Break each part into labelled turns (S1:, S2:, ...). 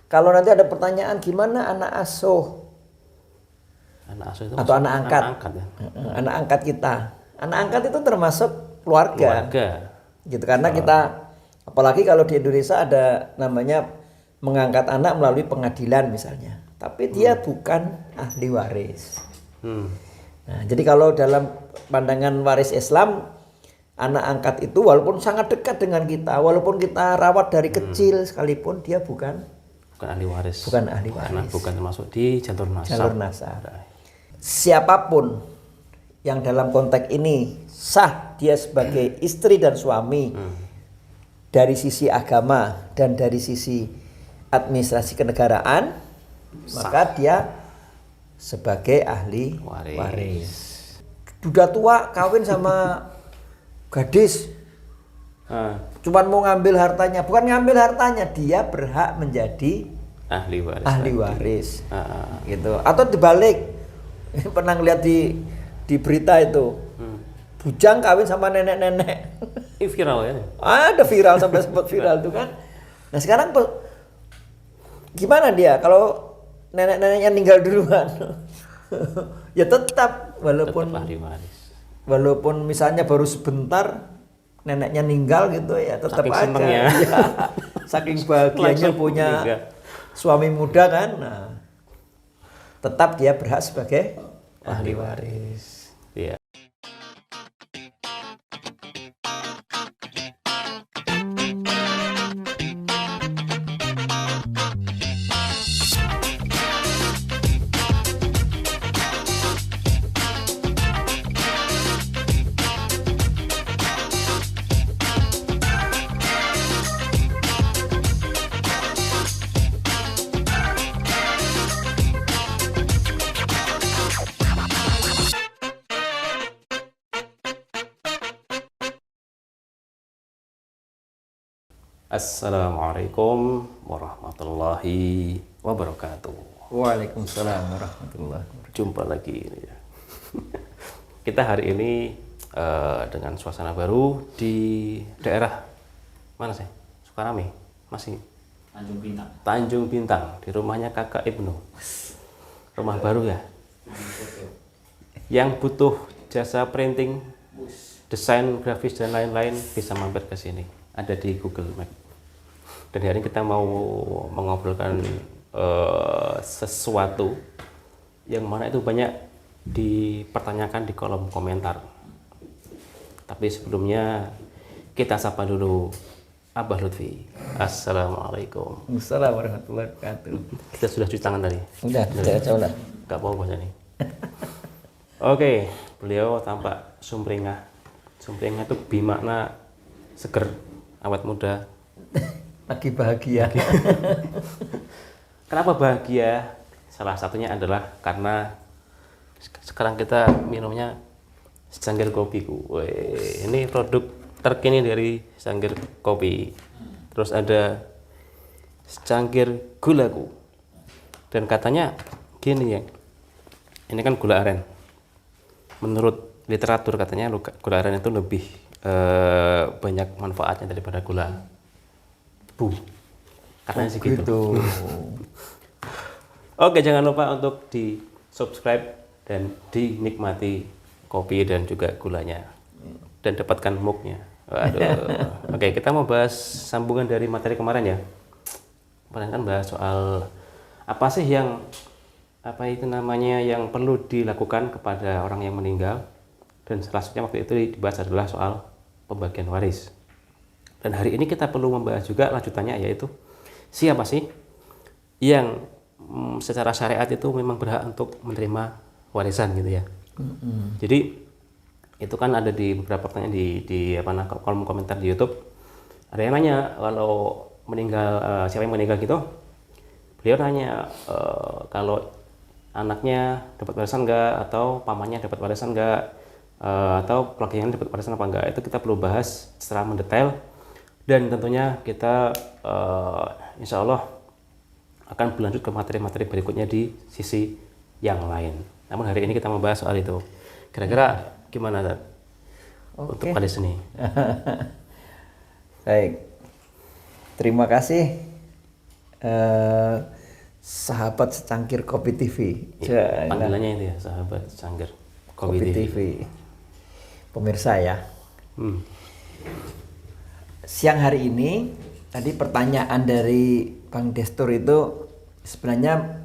S1: Kalau nanti ada pertanyaan gimana anak asuh
S2: Anak asuh itu
S1: atau anak angkat,
S2: ya.
S1: anak angkat kita, anak angkat itu termasuk keluarga, gitu. Karena kita, apalagi kalau di Indonesia ada namanya mengangkat anak melalui pengadilan misalnya, tapi dia bukan ahli waris. Nah, jadi kalau dalam pandangan waris Islam, anak angkat itu walaupun sangat dekat dengan kita, walaupun kita rawat dari kecil sekalipun, dia bukan
S2: ahli waris.
S1: Bukan ahli waris.
S2: Karena bukan termasuk di jalur nasab.
S1: Jalur nasab. Siapapun yang dalam konteks ini sah dia sebagai istri dan suami dari sisi agama dan dari sisi administrasi kenegaraan, maka dia sebagai ahli waris. Duda tua kawin sama gadis, cuman mau ngambil hartanya, bukan ngambil hartanya, dia berhak menjadi ahli waris. Gitu. Atau dibalik, pernah ngeliat di berita itu, bujang kawin sama nenek-nenek.
S2: Ini viral ya?
S1: Ada viral, sampai sempat viral itu kan. Nah sekarang gimana dia kalau nenek-neneknya meninggal duluan? Ya tetap walaupun
S2: ahli waris.
S1: Walaupun misalnya baru sebentar neneknya meninggal gitu ya, tetap
S2: saking
S1: aja
S2: senengnya.
S1: Ya, saking bahagianya punya suami muda kan. Nah, tetap dia berhak sebagai ahli waris.
S2: Iya. Assalamualaikum warahmatullahi wabarakatuh.
S1: Waalaikumsalam warahmatullahi wabarakatuh.
S2: Jumpa lagi ini ya. Kita hari ini dengan suasana baru di daerah mana sih? Sukarame, masih Tanjung Bintang, di rumahnya Kakak Ibnu. Rumah baru ya. Yang butuh jasa printing, desain grafis dan lain-lain bisa mampir ke sini. Ada di Google Map. Dan hari ini kita mau mengobrolkan sesuatu yang mana itu banyak dipertanyakan di kolom komentar. Tapi sebelumnya kita sapa dulu Abah Lutfi. Assalamualaikum.
S1: Waalaikumsalam warahmatullahi wabarakatuh.
S2: Kita sudah cuci tangan tadi.
S1: Udah.
S2: Gak mau bahasa ini. Oke, beliau tampak sumringah. Sumringah itu bermakna seger, awet muda.
S1: Lagi bahagia.
S2: Kenapa bahagia? Salah satunya adalah karena sekarang kita minumnya secangkir kopiku. Ini produk terkini dari secangkir kopi. Terus ada secangkir gulaku. Dan katanya gini ya, ini kan gula aren. Menurut literatur katanya gula aren itu lebih banyak manfaatnya daripada gula bu. Katanya sih gitu. Oke, jangan lupa untuk di subscribe dan dinikmati kopi dan juga gulanya dan dapatkan mugnya. Waduh. Oke, kita mau bahas sambungan dari materi kemarin ya. Kemarin kan bahas soal apa sih yang yang perlu dilakukan kepada orang yang meninggal, dan selanjutnya waktu itu dibahas adalah soal pembagian waris. Dan hari ini kita perlu membahas juga lanjutannya, yaitu siapa sih yang secara syariat itu memang berhak untuk menerima warisan gitu ya. Jadi itu kan ada di beberapa pertanyaan di kolom komentar di YouTube. Ada yang nanya kalau meninggal, siapa yang meninggal gitu. Beliau nanya kalau anaknya dapat warisan enggak, atau pamannya dapat warisan enggak, atau keluarganya dapat warisan apa enggak. Itu kita perlu bahas secara mendetail, dan tentunya kita insya Allah akan berlanjut ke materi-materi berikutnya di sisi yang lain. Namun hari ini kita membahas soal itu. Kira-kira gimana Dad? Untuk kali ini?
S1: Baik, terima kasih sahabat secangkir kopi TV.
S2: Ya, panggilannya itu ya, sahabat secangkir kopi TV.
S1: Pemirsa ya. Siang hari ini tadi pertanyaan dari Bang Destur itu sebenarnya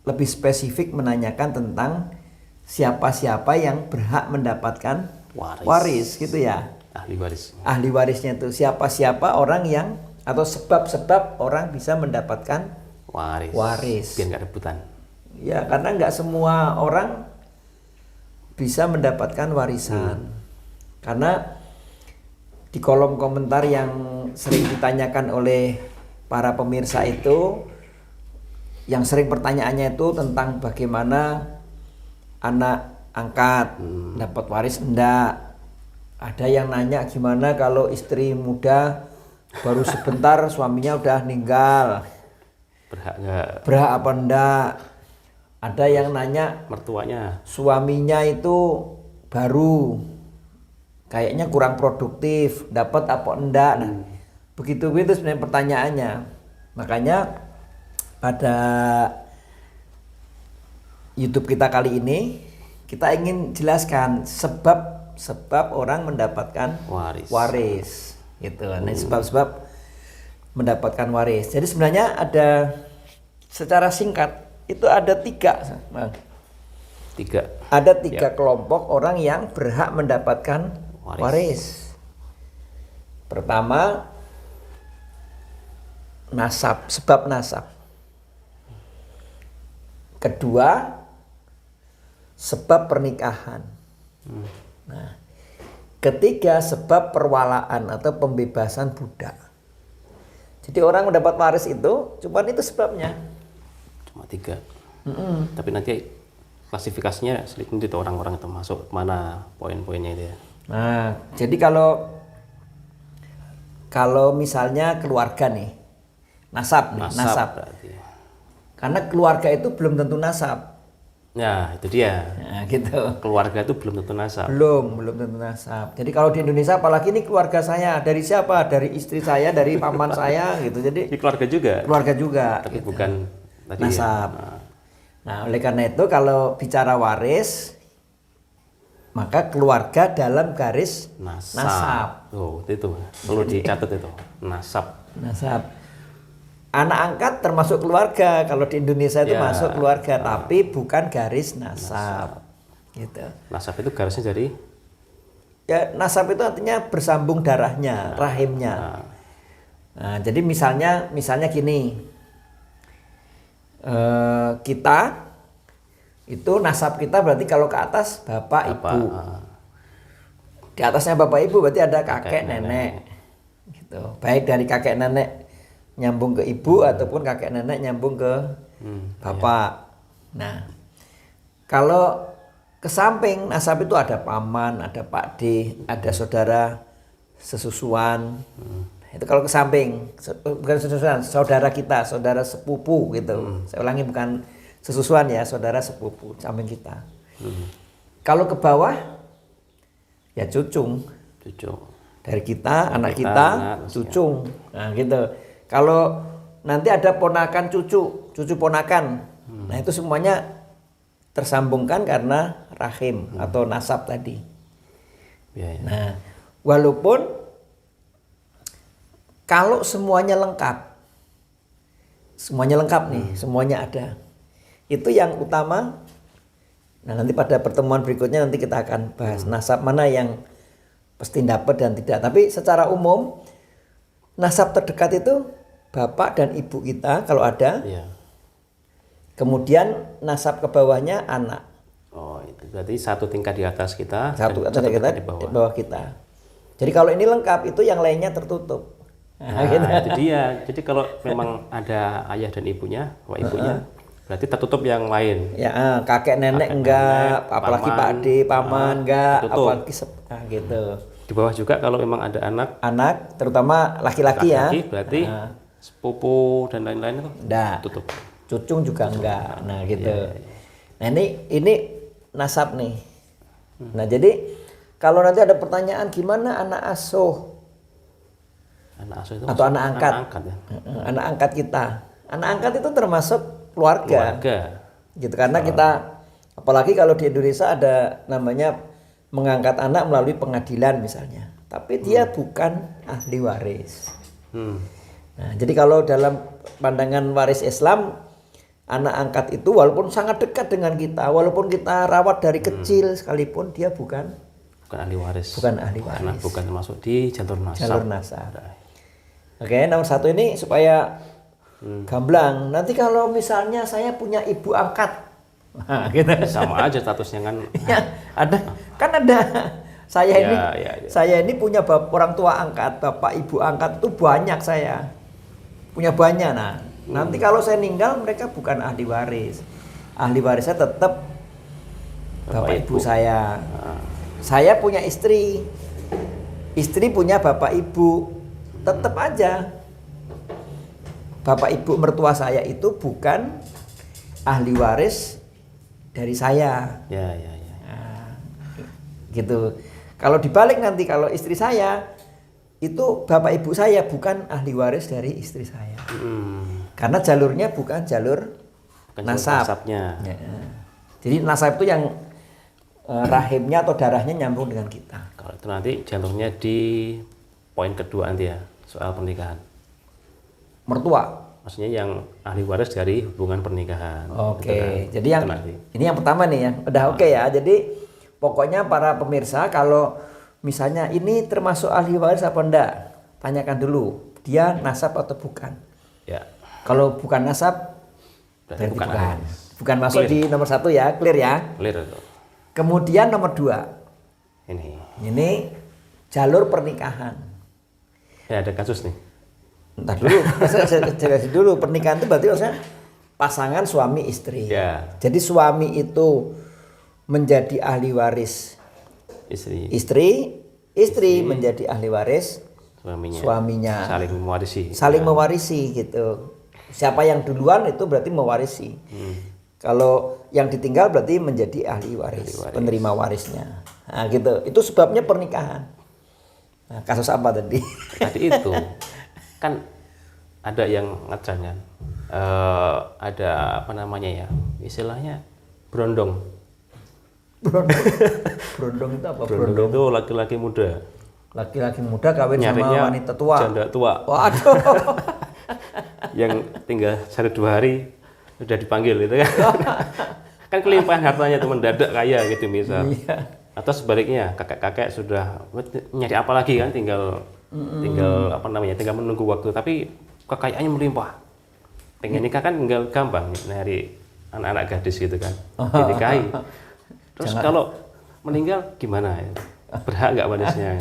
S1: lebih spesifik menanyakan tentang siapa-siapa yang berhak mendapatkan waris gitu ya.
S2: Ahli waris.
S1: Ahli warisnya itu siapa-siapa orang yang atau sebab-sebab orang bisa mendapatkan waris.
S2: Biar nggak rebutan.
S1: Ya, karena nggak semua orang bisa mendapatkan warisan. Karena di kolom komentar yang sering ditanyakan oleh para pemirsa itu, yang sering pertanyaannya itu tentang bagaimana anak angkat dapat waris enggak. Ada yang nanya gimana kalau istri muda baru sebentar suaminya udah meninggal.
S2: Berhak nggak?
S1: Berhak apa enggak? Ada yang nanya
S2: Mertuanya.
S1: suaminya itu baru kayaknya kurang produktif, dapat apa enggak. Nah, begitu sebenarnya pertanyaannya. Makanya pada YouTube kita kali ini kita ingin jelaskan sebab orang mendapatkan waris gitu. Nah, sebab-sebab mendapatkan waris. Jadi sebenarnya ada secara singkat itu ada 3, Bang. Ada 3 kelompok orang yang berhak mendapatkan waris. Pertama, nasab, sebab nasab. Kedua, sebab pernikahan. Nah, ketiga, sebab perwalaan atau pembebasan budak. Jadi orang mendapat waris itu, cuman itu sebabnya.
S2: Cuma 3. Tapi nanti klasifikasinya sedikit itu orang-orang itu masuk mana poin-poinnya itu ya.
S1: Nah, jadi kalau misalnya keluarga nih, nasab.
S2: Berarti.
S1: Karena keluarga itu belum tentu nasab.
S2: Ya, itu dia.
S1: Nah, gitu.
S2: Keluarga itu belum tentu nasab.
S1: Belum tentu nasab. Jadi kalau di Indonesia apalagi ini keluarga saya, dari siapa? Dari istri saya, dari paman saya gitu. Jadi
S2: Di keluarga juga.
S1: gitu.
S2: Tapi bukan tadi
S1: nasab.
S2: ya.
S1: Nah, oleh karena itu kalau bicara waris, maka keluarga dalam garis nasab.
S2: Oh, itu perlu dicatat itu. Nasab.
S1: Anak angkat termasuk keluarga. Kalau di Indonesia itu
S2: Ya.
S1: masuk keluarga, tapi bukan garis nasab. Gitu.
S2: Nasab itu garisnya dari
S1: Ya, nasab itu artinya bersambung darahnya, rahimnya. Nah, jadi misalnya gini, kita itu nasab kita berarti kalau ke atas bapak ibu, di atasnya bapak ibu berarti ada kakek nenek, gitu. Baik dari kakek nenek nyambung ke ibu ataupun kakek nenek nyambung ke bapak. Nah, kalau ke samping nasab itu ada paman, ada pakde, ada saudara sesusuan. Itu kalau ke samping, bukan sesusuan, saudara kita, saudara sepupu gitu. Saya ulangi, bukan sesusuan ya, saudara sepupu samping kita. Kalau ke bawah ya cucung. Dari kita, anak kita, cucung. Nah, gitu. Kalau nanti ada ponakan cucu ponakan. Nah, itu semuanya tersambungkan karena rahim atau nasab tadi. Nah, walaupun kalau semuanya lengkap nih, semuanya ada. Itu yang utama. Nah, nanti pada pertemuan berikutnya nanti kita akan bahas nasab mana yang pasti dapat dan tidak. Tapi secara umum nasab terdekat itu bapak dan ibu kita kalau ada. Kemudian nasab ke bawahnya anak.
S2: Oh, itu berarti satu tingkat di atas kita.
S1: Satu tingkat di bawah kita. Jadi kalau ini lengkap, itu yang lainnya tertutup.
S2: Nah, itu dia. Jadi kalau memang ada ayah dan ibunya, berarti tertutup yang lain.
S1: Ya, kakek nenek enggak, apalagi pakde, paman enggak, apalagi gitu.
S2: Di bawah juga kalau memang ada
S1: anak terutama laki-laki ya.
S2: Berarti sepupu dan lain-lain itu tutup.
S1: Cucung juga enggak. Nah, gitu. Nah, ini nasab nih. Nah, jadi kalau nanti ada pertanyaan gimana anak asuh?
S2: Anak asuh itu
S1: atau anak angkat.
S2: Anak angkat ya.
S1: Anak angkat kita. Anak angkat itu termasuk keluarga. Gitu, karena kita apalagi kalau di Indonesia ada namanya mengangkat anak melalui pengadilan misalnya. Tapi dia bukan ahli waris. Nah, jadi kalau dalam pandangan waris Islam, anak angkat itu walaupun sangat dekat dengan kita, walaupun kita rawat dari kecil sekalipun, dia bukan
S2: ahli waris.
S1: Bukan ahli waris.
S2: Karena bukan termasuk di jalur nasab.
S1: Jalur nasab. Oke, nomor 1 ini supaya gamblang. Nanti kalau misalnya saya punya ibu angkat, nah, gitu.
S2: Sama aja statusnya kan.
S1: Ya, ada. Saya ini punya orang tua angkat, bapak ibu angkat itu banyak saya. Punya banyak. Nah, nanti kalau saya meninggal mereka bukan ahli waris. Ahli warisnya tetap bapak ibu saya. Saya punya istri. Istri punya bapak ibu. Tetap aja bapak ibu mertua saya itu bukan ahli waris dari saya.
S2: Ya.
S1: Nah, gitu. Kalau dibalik nanti, kalau istri saya itu bapak ibu saya bukan ahli waris dari istri saya. Karena jalurnya bukan jalur nasabnya. Ya. Jadi nasab itu yang rahimnya atau darahnya nyambung dengan kita.
S2: Kalau itu nanti jalurnya di poin kedua nanti ya, soal pernikahan.
S1: Mertua.
S2: Maksudnya yang ahli waris dari hubungan pernikahan.
S1: Oke.
S2: Gitu kan.
S1: Jadi yang ini yang pertama nih ya. Udah oke ya. Jadi pokoknya para pemirsa kalau misalnya ini termasuk ahli waris apa enggak, tanyakan dulu dia nasab atau bukan.
S2: Ya.
S1: Kalau bukan nasab berarti bukan. Bukan masuk clear. Di nomor 1 ya, clear ya.
S2: Clear itu.
S1: Kemudian nomor 2. Ini jalur pernikahan.
S2: Ya, ada kasus nih.
S1: Entar dulu, saya jelasin dulu. Pernikahan itu berarti maksudnya pasangan suami istri.
S2: Ya.
S1: Jadi suami itu menjadi ahli waris istri menjadi ahli waris suaminya. Saling mewarisi gitu. Siapa yang duluan itu berarti mewarisi. Kalau yang ditinggal berarti menjadi ahli waris. Penerima warisnya. Nah, gitu. Itu sebabnya pernikahan. Nah, kasus apa tadi?
S2: Tadi itu kan ada yang ngecan kan, ada apa namanya ya, istilahnya berondong.
S1: Berondong itu apa?
S2: Berondong itu laki-laki muda.
S1: Laki-laki muda kawin
S2: nyarinya
S1: sama wanita tua.
S2: Janda tua.
S1: Waduh.
S2: Yang tinggal 1-2 hari udah dipanggil gitu kan. Kan kelimpahan hartanya tuh mendadak kaya gitu misal. Iya. Atau sebaliknya kakek-kakek sudah nyari apa lagi kan, tinggal apa namanya, tinggal menunggu waktu, tapi kekayaannya melimpah. Pengen nikah kan tinggal gampang nyari anak-anak gadis gitu kan, dinikahi. Terus kalau meninggal gimana ya? Berhak nggak warisnya?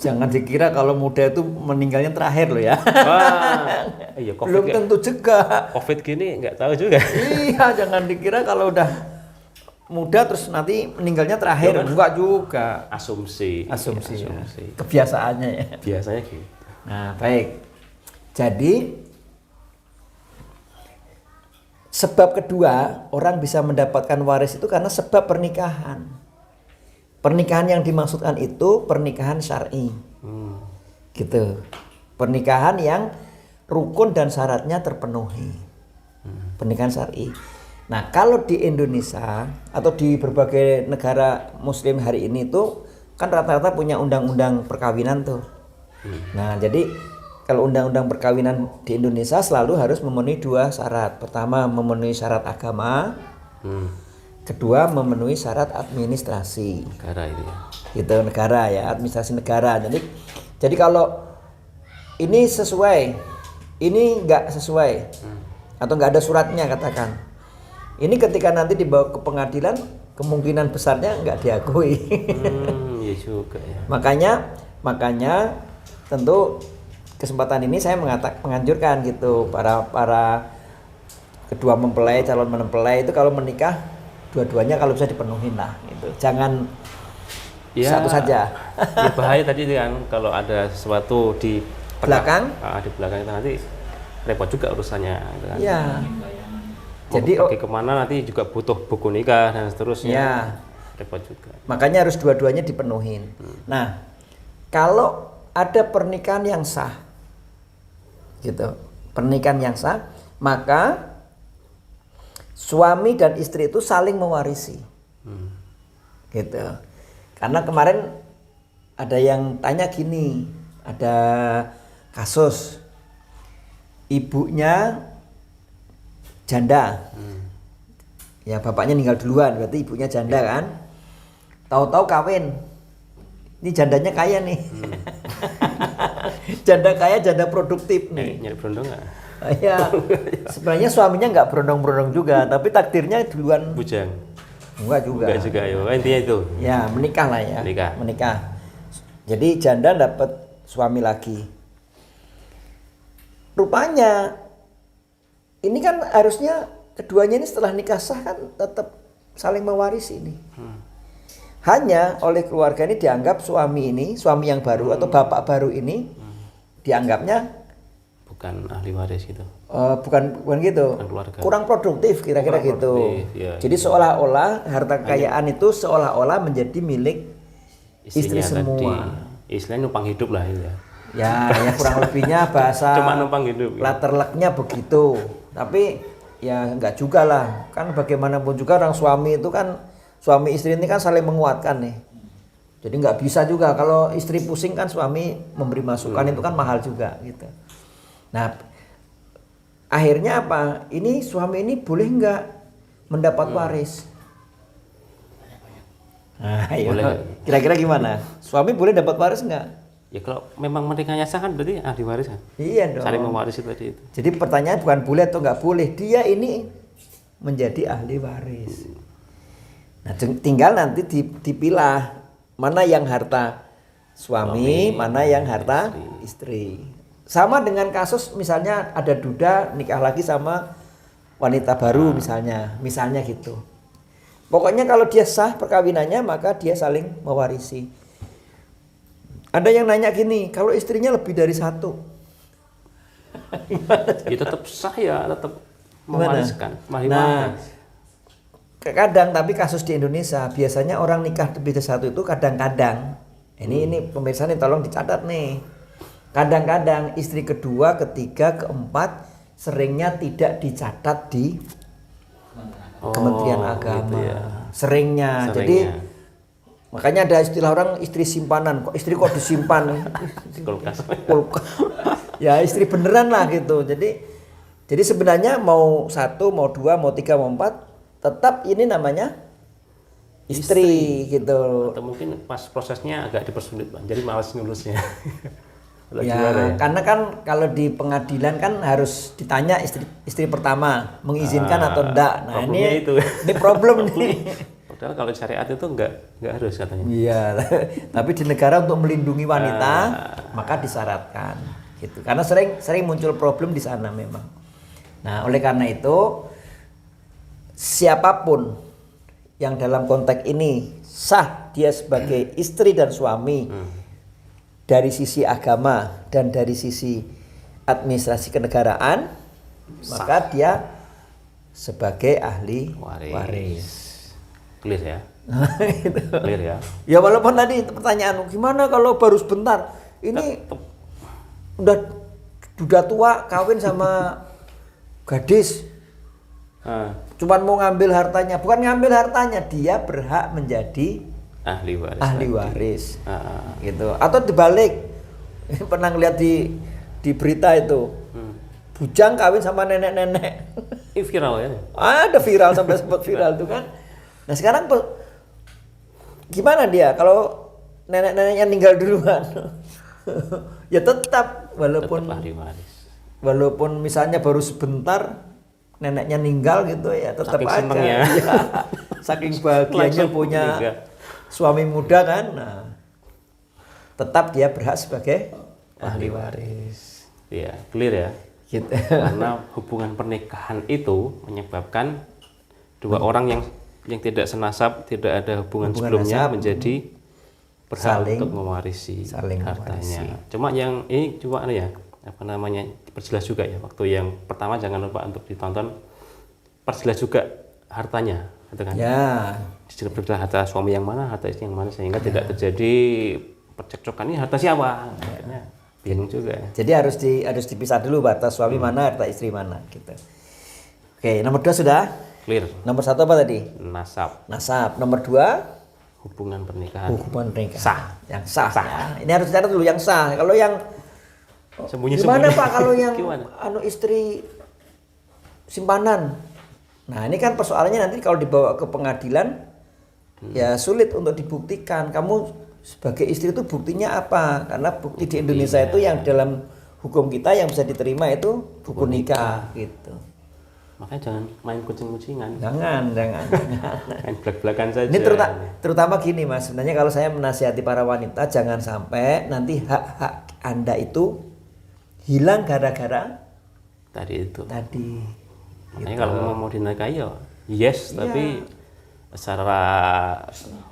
S1: Jangan dikira kalau muda itu meninggalnya terakhir loh ya.
S2: Wah, iya,
S1: belum tentu juga.
S2: Covid gini nggak tahu juga.
S1: Iya, jangan dikira kalau udah muda terus nanti meninggalnya terakhir. Jangan. Enggak juga.
S2: Asumsi.
S1: Ya. Kebiasaannya ya.
S2: Biasanya gitu.
S1: Nah, baik. Jadi sebab kedua orang bisa mendapatkan waris itu karena sebab pernikahan. Pernikahan yang dimaksudkan itu pernikahan syar'i. Gitu. Pernikahan yang rukun dan syaratnya terpenuhi. Pernikahan syar'i. Nah, kalau di Indonesia atau di berbagai negara muslim hari ini tuh kan rata-rata punya undang-undang perkawinan tuh. Nah, jadi kalau undang-undang perkawinan di Indonesia selalu harus memenuhi 2 syarat. Pertama, memenuhi syarat agama. Kedua, memenuhi syarat administrasi.
S2: Negara itu ya.
S1: Gitu, negara ya, administrasi negara. Jadi kalau ini sesuai, ini enggak sesuai. Atau enggak ada suratnya katakan. Ini ketika nanti dibawa ke pengadilan, kemungkinan besarnya enggak diakui.
S2: Iya juga ya.
S1: Makanya tentu kesempatan ini saya menganjurkan gitu para kedua mempelai, calon mempelai itu kalau menikah dua-duanya kalau bisa dipenuhin lah gitu. Jangan ya, satu saja.
S2: Ya bahaya tadi kan kalau ada sesuatu di
S1: belakang,
S2: di belakang itu nanti repot juga urusannya gitu kan.
S1: Iya.
S2: Jadi kemana nanti juga butuh buku nikah dan seterusnya.
S1: Ya.
S2: Repot juga.
S1: Makanya harus dua-duanya dipenuhin. Nah, kalau ada pernikahan yang sah, gitu, pernikahan yang sah, maka suami dan istri itu saling mewarisi, gitu. Karena kemarin ada yang tanya gini, ada kasus ibunya janda, ya bapaknya meninggal duluan, berarti ibunya janda kan, tahu-tahu kawin, ini jandanya kaya nih, janda kaya, janda produktif nih.
S2: Nyari berondong nggak?
S1: Ya, sebenarnya suaminya nggak berondong-berondong juga, tapi takdirnya duluan.
S2: Bujang.
S1: Enggak juga.
S2: Enggak juga ya, intinya itu.
S1: Ya, menikah lah ya.
S2: Menikah.
S1: Jadi janda dapat suami lagi. Rupanya ini kan harusnya keduanya ini setelah nikah sah kan tetap saling mewarisi ini. Hanya oleh keluarga ini dianggap suami yang baru atau bapak baru ini dianggapnya
S2: bukan ahli waris gitu.
S1: Bukan gitu. Kurang produktif kira-kira gitu.
S2: Ya,
S1: jadi seolah-olah harta kekayaan itu seolah-olah menjadi milik istri semua.
S2: Istilahnya numpang hidup lah itu ya.
S1: Ya kurang lebihnya bahasa
S2: Cuma numpang hidup.
S1: Latar-leknya begitu. Tapi ya enggak juga lah. Kan bagaimanapun juga orang suami itu kan, suami istri ini kan saling menguatkan nih. Jadi nggak bisa juga kalau istri pusing kan suami memberi masukan, itu kan mahal juga gitu. Nah, akhirnya apa? Ini suami ini boleh nggak mendapat waris? Nah,
S2: boleh.
S1: Kira-kira gimana? Suami boleh dapat waris nggak?
S2: Ya kalau memang menikahnya sah kan berarti ahli waris kan?
S1: Iya dong.
S2: Saling mewarisi tadi itu.
S1: Jadi pertanyaan bukan boleh atau nggak boleh, dia ini menjadi ahli waris. Nah, tinggal nanti dipilah mana yang harta suami, mana yang harta istri. Sama dengan kasus misalnya ada duda nikah lagi sama wanita baru misalnya gitu. Pokoknya kalau dia sah perkawinannya maka dia saling mewarisi. Ada yang nanya gini, kalau istrinya lebih dari satu,
S2: Ya tetap sah ya, tetap mewariskan.
S1: Nah, kadang tapi kasus di Indonesia biasanya orang nikah lebih dari satu itu kadang-kadang. Ini pemirsa nih tolong dicatat nih. Kadang-kadang istri kedua, ketiga, keempat seringnya tidak dicatat di Kementerian Agama. Gitu ya. Seringnya. Jadi makanya ada istilah orang istri simpanan. Kok istri kok disimpan?
S2: Kulkas.
S1: Ya istri beneran lah gitu. Jadi sebenarnya mau satu, mau dua, mau tiga, mau empat, tetap ini namanya istri gitu.
S2: Atau mungkin pas prosesnya agak dipersulit, Bang. Jadi malas nulisnya.
S1: Ya, karena kan kalau di pengadilan kan harus ditanya istri pertama mengizinkan atau enggak. Nah, ini problem nih.
S2: Padahal kalau syariat itu enggak harus katanya.
S1: Iya, tapi di negara untuk melindungi wanita maka disyaratkan gitu. Karena sering muncul problem di sana memang. Nah, oleh karena itu siapapun yang dalam konteks ini sah dia sebagai istri dan suami dari sisi agama dan dari sisi administrasi kenegaraan, maka dia sebagai ahli waris.
S2: Clear ya?
S1: Gitu.
S2: Clear ya?
S1: Ya walaupun tadi pertanyaan gimana kalau baru sebentar, ini udah tua kawin sama gadis, cuman mau ngambil hartanya, bukan ngambil hartanya, dia berhak menjadi ahli waris. Gitu. Atau dibalik, pernah lihat di berita itu, bujang kawin sama nenek-nenek.
S2: Ini viral ya?
S1: Ada viral, sampai sempat viral tuh kan. Nah sekarang gimana dia kalau nenek-neneknya meninggal duluan? Ya tetap walaupun
S2: ahli waris.
S1: Walaupun misalnya baru sebentar neneknya meninggal gitu ya tetap
S2: saking
S1: aja.
S2: Senengnya.
S1: Ya, saking bahagianya punya suami muda kan. Nah, tetap dia berhak sebagai ahli waris.
S2: Iya, clear ya.
S1: Gitu.
S2: Karena hubungan pernikahan itu menyebabkan dua orang yang tidak senasab, tidak ada hubungan sebelumnya nasab, menjadi berhak untuk mewarisi hartanya. Cuma yang ini cuma perjelas juga ya, waktu yang pertama jangan lupa untuk ditonton, perjelas juga hartanya, gitu kan?
S1: Ya.
S2: Berbicara harta suami yang mana, harta istri yang mana, sehingga tidak terjadi percekcokan ini harta siapa? Akhirnya bingung juga.
S1: Jadi harus dipisah dulu batas suami mana, harta istri mana gitu. Oke, nomor 2 sudah.
S2: Clear.
S1: Nomor 1 apa tadi?
S2: Nasab,
S1: Nasab. Nomor 2
S2: hubungan pernikahan.
S1: hubungan pernikahan.
S2: Sah.
S1: Yang sah. Ya. Ini harus catat dulu yang sah. Kalau yang
S2: Sembunyi-sembunyi.
S1: gimana Pak kalau yang
S2: Gimana?
S1: istri simpanan? Nah, ini kan persoalannya nanti kalau dibawa ke pengadilan ya sulit untuk dibuktikan. Kamu sebagai istri itu buktinya apa? Karena bukti di Indonesia itu yang dalam hukum kita yang bisa diterima itu buku nikah gitu.
S2: Makanya jangan main kucing-kucingan.
S1: Jangan.
S2: Main belak-belakan saja.
S1: Ini terutama gini Mas, sebenarnya kalau saya menasihati para wanita jangan sampai nanti hak-hak Anda itu hilang gara-gara
S2: Tadi itu.
S1: tadi.
S2: Makanya kalau memang mau dinikahi ya yes, tapi secara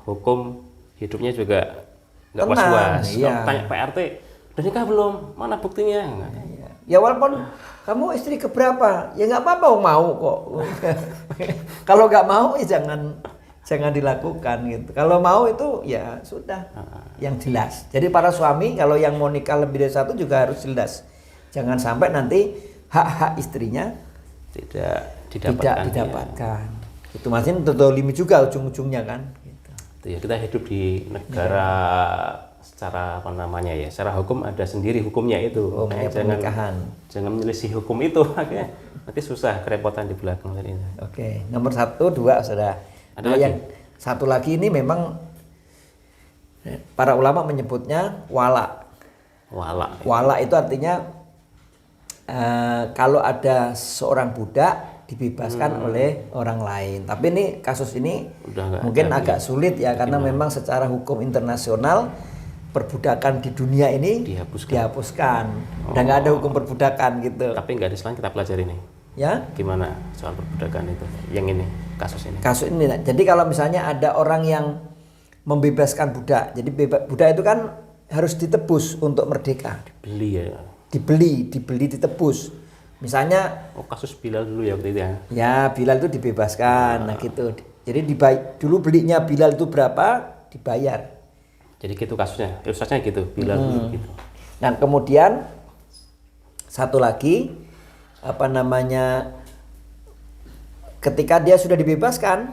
S2: hukum hidupnya juga nggak
S1: Tenang,
S2: was-was.
S1: iya.
S2: Kalau tanya Pak RT, udah nikah belum? Mana buktinya?
S1: Ya walaupun kamu istri keberapa, ya nggak apa-apa mau kok. Kalau nggak mau ya jangan dilakukan gitu. Kalau mau itu ya sudah yang jelas. Jadi para suami kalau yang mau nikah lebih dari satu juga harus jelas. Jangan sampai nanti hak-hak istrinya
S2: Tidak
S1: tidak didapatkan. Itu masih terdolimi juga ujung-ujungnya kan. Gitu.
S2: Itu ya, kita hidup di negara secara apa namanya ya, secara hukum ada sendiri hukumnya itu.
S1: Hukumnya pernikahan.
S2: Jangan menyelisih hukum itu, akhirnya nanti susah kerepotan di belakang tadi.
S1: Oke, nomor 1, 2 sudah.
S2: Ada lagi?
S1: Yang satu lagi ini memang para ulama menyebutnya wala.
S2: Wala.
S1: Wala itu artinya kalau ada seorang budak dibebaskan oleh orang lain. Tapi ini kasus ini
S2: Udah nggak
S1: mungkin
S2: ada
S1: agak sulit ya karena memang secara hukum internasional perbudakan di dunia ini dihapuskan. Udah nggak ada hukum perbudakan gitu.
S2: Tapi nggak ada selain kita pelajari nih.
S1: Ya.
S2: Gimana soal perbudakan itu? Yang ini, kasus ini.
S1: Kasus ini. Jadi kalau misalnya ada orang yang membebaskan budak. Jadi budak itu kan harus ditebus untuk merdeka.
S2: Beli ya.
S1: Dibeli ditebus. Misalnya
S2: Kasus Bilal dulu ya waktu itu ya.
S1: ya Bilal itu dibebaskan, nah gitu. Jadi dulu belinya Bilal itu berapa, dibayar.
S2: Jadi gitu kasusnya, ilustrasinya gitu, Bilal dulu gitu.
S1: Nah kemudian satu lagi apa namanya, ketika dia sudah dibebaskan,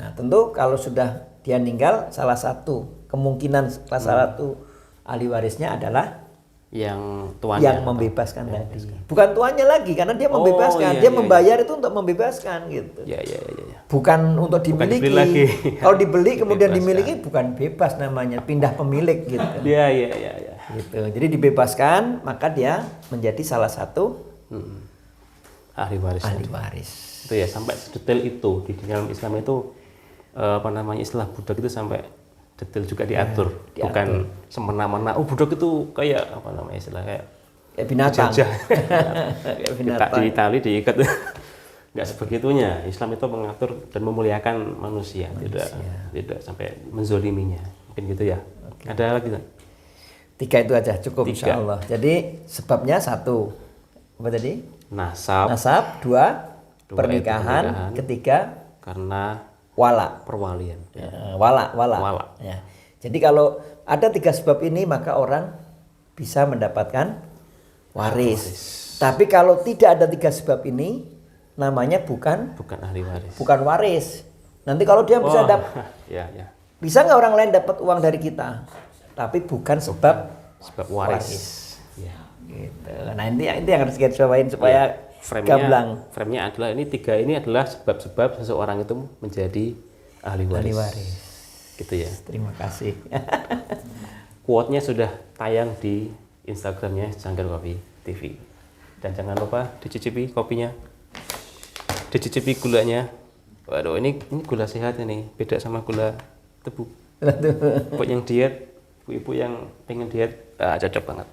S1: nah tentu kalau sudah dia meninggal salah satu kemungkinan salah satu ahli warisnya adalah
S2: Yang tuannya
S1: yang membebaskan tadi. Bukan tuannya lagi karena dia membebaskan,
S2: iya,
S1: dia membayar itu untuk membebaskan gitu.
S2: Ya.
S1: Bukan untuk dimiliki.
S2: dibeli lagi.
S1: Kalau dibeli kemudian
S2: Dibebaskan.
S1: dimiliki bukan bebas namanya, pindah pemilik gitu.
S2: Ya.
S1: Gitu. Jadi dibebaskan maka dia menjadi salah satu
S2: Ahli waris.
S1: ahli waris.
S2: Itu ya sampai detail itu di dalam Islam itu apa namanya istilah budak itu sampai detail juga diatur, bukan semena-mena. Budak itu kayak apa namanya istilah kayak
S1: Binatang.
S2: dijajah.
S1: Kayak binatang.
S2: Di tali diikat. Nggak sebegitunya. Islam itu mengatur dan memuliakan manusia. Tidak sampai menzoliminya. Mungkin gitu ya. Ada lagi nggak?
S1: 3 itu aja cukup
S2: 3.
S1: insya Allah. Jadi sebabnya 1 apa tadi?
S2: Nasab.
S1: 2
S2: Dua
S1: pernikahan.
S2: itu
S1: 3
S2: karena
S1: wala.
S2: perwalian.
S1: Wala.
S2: Wala.
S1: Ya. Jadi kalau ada 3 sebab ini maka orang bisa mendapatkan waris. Tapi kalau tidak ada 3 sebab ini namanya bukan
S2: ahli waris.
S1: Bukan waris. Nanti kalau dia bisa dapat
S2: Ya.
S1: bisa nggak orang lain dapat uang dari kita? Tapi bukan sebab
S2: waris. Ya.
S1: Gitu. Nah ini yang harus kita cobain supaya gamblang.
S2: Frame-nya adalah ini 3 ini adalah sebab-sebab seseorang itu menjadi ahli waris.
S1: Ahli waris.
S2: Gitu ya.
S1: Terima kasih.
S2: Quote-nya sudah tayang di Instagramnya Cangkir Kopi TV. Dan jangan lupa dicicipi kopinya, dicicipi gulanya. Waduh, ini gula sehat ini, beda sama gula tebu. Buat yang diet, ibu-ibu yang pengen diet, cocok banget.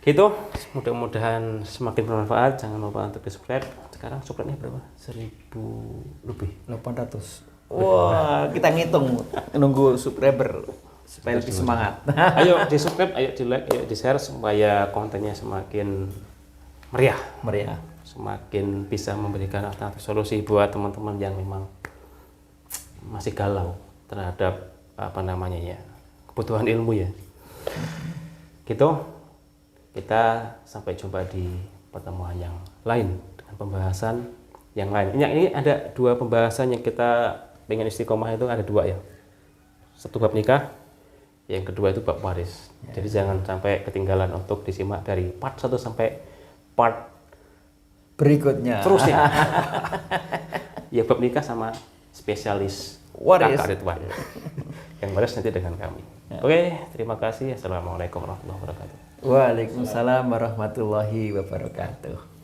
S2: Gitu, mudah-mudahan semakin bermanfaat. Jangan lupa untuk subscribe. Sekarang subscribe-nya berapa? 1000 lebih.
S1: 800. Wah, kita ngitung nunggu subscriber supaya lebih semangat.
S2: Ayo di subscribe, ayo di like, ayo di share supaya kontennya semakin meriah, semakin bisa memberikan alternatif solusi buat teman-teman yang memang masih galau terhadap apa namanya ya kebutuhan ilmu ya. Gitu. Kita sampai jumpa di pertemuan yang lain dengan pembahasan yang lain. Ini ada 2 pembahasan yang kita pengen istiqomah, itu ada 2 ya. Satu bab nikah, yang kedua itu bab waris. Jadi jangan sampai ketinggalan untuk disimak dari part 1 sampai part
S1: Berikutnya.
S2: terusnya. Ya bab nikah sama spesialis
S1: Waris.
S2: kakak Ridwan. Yang waris nanti dengan kami. Oke, terima kasih. Assalamualaikum warahmatullahi wabarakatuh.
S1: Waalaikumsalam warahmatullahi wabarakatuh.